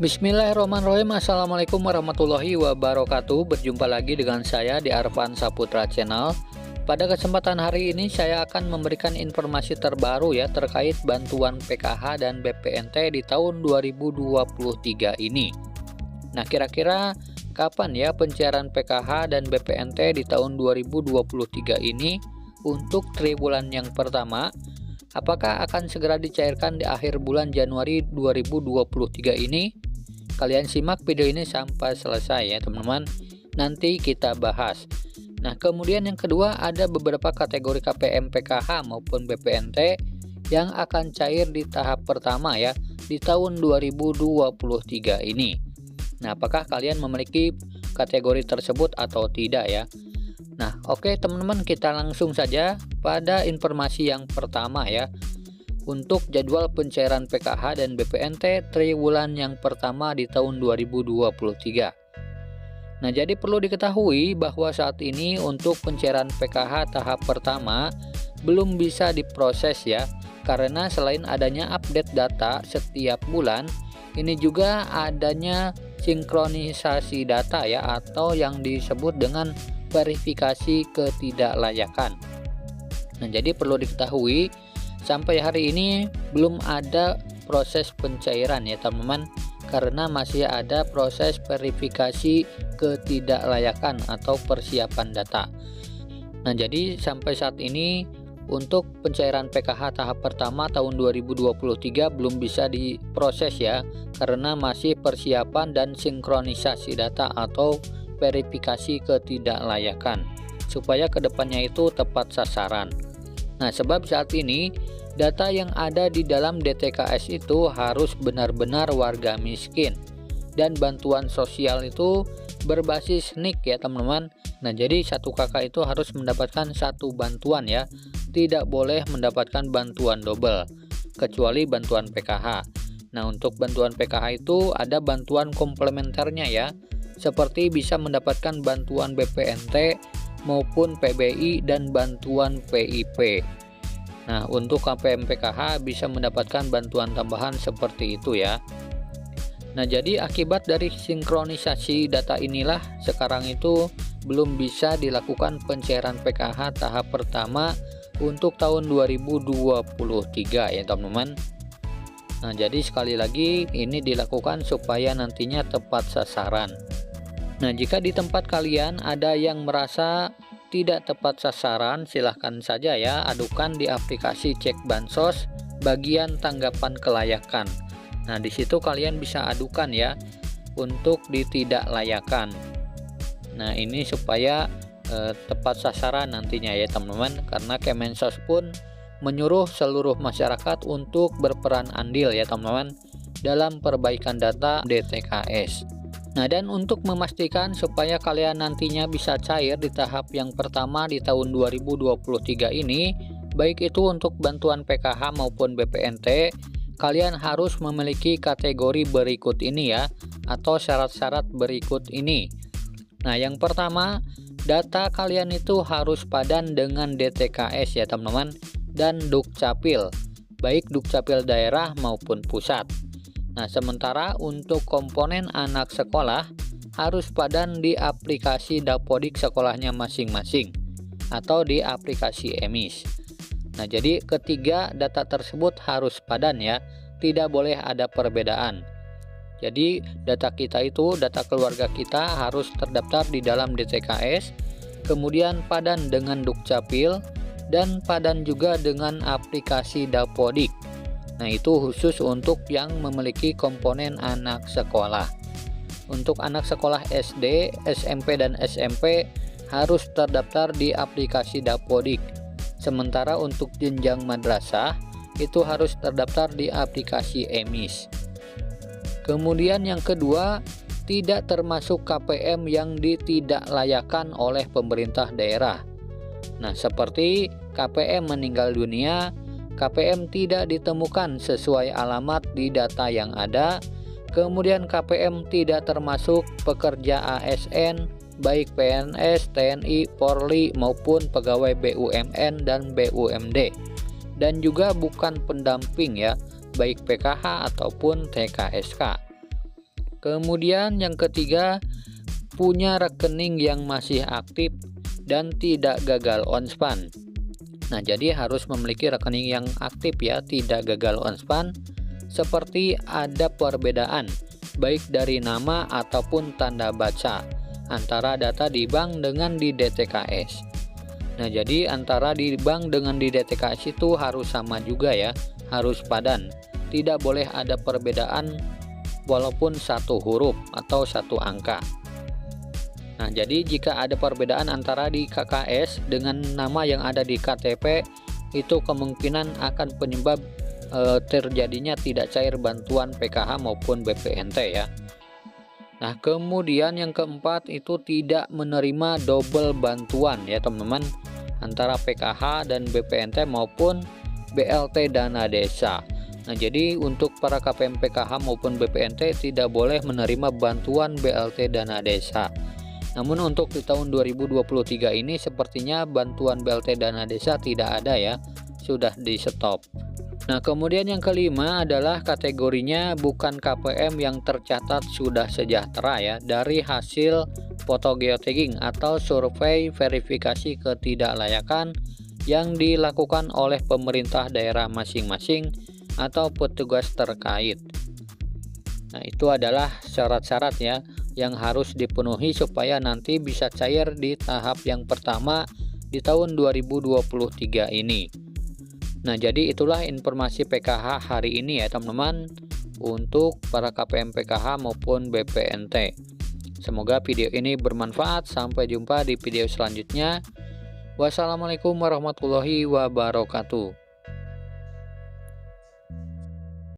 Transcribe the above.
Bismillahirrahmanirrahim. Assalamualaikum warahmatullahi wabarakatuh. Berjumpa lagi dengan saya di Arfan Saputra Channel. Pada kesempatan hari ini saya akan memberikan informasi terbaru ya terkait bantuan PKH dan BPNT di tahun 2023 ini. Nah, kira-kira kapan ya pencairan PKH dan BPNT di tahun 2023 ini untuk triwulan yang pertama? Apakah akan segera dicairkan di akhir bulan Januari 2023 ini? Kalian simak video ini sampai selesai ya teman-teman, nanti kita bahas. Nah, kemudian yang kedua, ada beberapa kategori KPM PKH maupun BPNT yang akan cair di tahap pertama ya di tahun 2023 ini. Nah, apakah kalian memiliki kategori tersebut atau tidak ya? Nah, oke teman-teman, kita langsung saja pada informasi yang pertama ya. Untuk jadwal pencairan PKH dan BPNT triwulan yang pertama di tahun 2023. Nah, jadi perlu diketahui bahwa saat ini untuk pencairan PKH tahap pertama belum bisa diproses ya, karena selain adanya update data setiap bulan, ini juga adanya sinkronisasi data ya, atau yang disebut dengan verifikasi ketidaklayakan. Nah, jadi perlu diketahui sampai hari ini belum ada proses pencairan ya teman-teman, karena masih ada proses verifikasi ketidaklayakan atau persiapan data. Nah, jadi sampai saat ini untuk pencairan PKH tahap pertama tahun 2023 belum bisa diproses ya, karena masih persiapan dan sinkronisasi data atau verifikasi ketidaklayakan supaya kedepannya itu tepat sasaran. Nah, sebab saat ini data yang ada di dalam DTKS itu harus benar-benar warga miskin, dan bantuan sosial itu berbasis NIK ya teman-teman. Nah, jadi satu kakak itu harus mendapatkan satu bantuan ya, tidak boleh mendapatkan bantuan double kecuali bantuan PKH. Nah, untuk bantuan PKH itu ada bantuan komplementernya ya, seperti bisa mendapatkan bantuan BPNT maupun PBI dan bantuan PIP. Nah, untuk KPM PKH bisa mendapatkan bantuan tambahan seperti itu ya. Nah, jadi akibat dari sinkronisasi data inilah sekarang itu belum bisa dilakukan pencairan PKH tahap pertama untuk tahun 2023 ya teman-teman. Nah, jadi sekali lagi ini dilakukan supaya nantinya tepat sasaran. Nah, jika di tempat kalian ada yang merasa tidak tepat sasaran, silahkan saja ya adukan di aplikasi Cek Bansos bagian tanggapan kelayakan. Nah, di situ kalian bisa adukan ya untuk ditidaklayakan. Nah, ini supaya tepat sasaran nantinya ya teman-teman, karena Kemensos pun menyuruh seluruh masyarakat untuk berperan andil ya teman-teman dalam perbaikan data DTKS. Nah, dan untuk memastikan supaya kalian nantinya bisa cair di tahap yang pertama di tahun 2023 ini, baik itu untuk bantuan PKH maupun BPNT, kalian harus memiliki kategori berikut ini ya, atau syarat-syarat berikut ini. Nah, yang pertama, data kalian itu harus padan dengan DTKS ya teman-teman, dan Dukcapil, baik Dukcapil daerah maupun pusat. Nah, sementara untuk komponen anak sekolah harus padan di aplikasi Dapodik sekolahnya masing-masing atau di aplikasi EMIS. Nah, jadi ketiga data tersebut harus padan ya, tidak boleh ada perbedaan. Jadi data kita itu, data keluarga kita harus terdaftar di dalam DTKS, kemudian padan dengan Dukcapil, dan padan juga dengan aplikasi Dapodik. Nah, itu khusus untuk yang memiliki komponen anak sekolah. Untuk anak sekolah SD, SMP, dan SMP harus terdaftar di aplikasi Dapodik. Sementara untuk jenjang madrasah itu harus terdaftar di aplikasi EMIS. Kemudian yang kedua, tidak termasuk KPM yang ditidaklayakan oleh pemerintah daerah. Nah, seperti KPM meninggal dunia, KPM tidak ditemukan sesuai alamat di data yang ada, kemudian KPM tidak termasuk pekerja ASN, baik PNS, TNI, Polri, maupun pegawai BUMN dan BUMD, dan juga bukan pendamping ya, baik PKH ataupun TKSK. Kemudian yang ketiga, punya rekening yang masih aktif dan tidak gagal onspan. Nah, jadi harus memiliki rekening yang aktif ya, tidak gagal onspan, seperti ada perbedaan baik dari nama ataupun tanda baca antara data di bank dengan di DTKS. Nah, jadi antara di bank dengan di DTKS itu harus sama juga ya, harus padan. Tidak boleh ada perbedaan walaupun satu huruf atau satu angka. Nah, jadi jika ada perbedaan antara di KKS dengan nama yang ada di KTP, itu kemungkinan akan penyebab terjadinya tidak cair bantuan PKH maupun BPNT ya. Nah, kemudian yang keempat itu tidak menerima double bantuan ya teman-teman, antara PKH dan BPNT maupun BLT dana desa. Nah, jadi untuk para KPM PKH maupun BPNT tidak boleh menerima bantuan BLT dana desa. Namun untuk di tahun 2023 ini sepertinya bantuan BLT dana desa tidak ada ya, sudah di stop. Nah, kemudian yang kelima adalah kategorinya bukan KPM yang tercatat sudah sejahtera ya, dari hasil foto geotagging atau survei verifikasi ketidaklayakan yang dilakukan oleh pemerintah daerah masing-masing atau petugas terkait. Nah, itu adalah syarat-syarat ya yang harus dipenuhi supaya nanti bisa cair di tahap yang pertama di tahun 2023 ini. Nah, jadi itulah informasi PKH hari ini ya teman-teman, untuk para KPM PKH maupun BPNT. Semoga video ini bermanfaat. Sampai jumpa di video selanjutnya. Wassalamualaikum warahmatullahi wabarakatuh.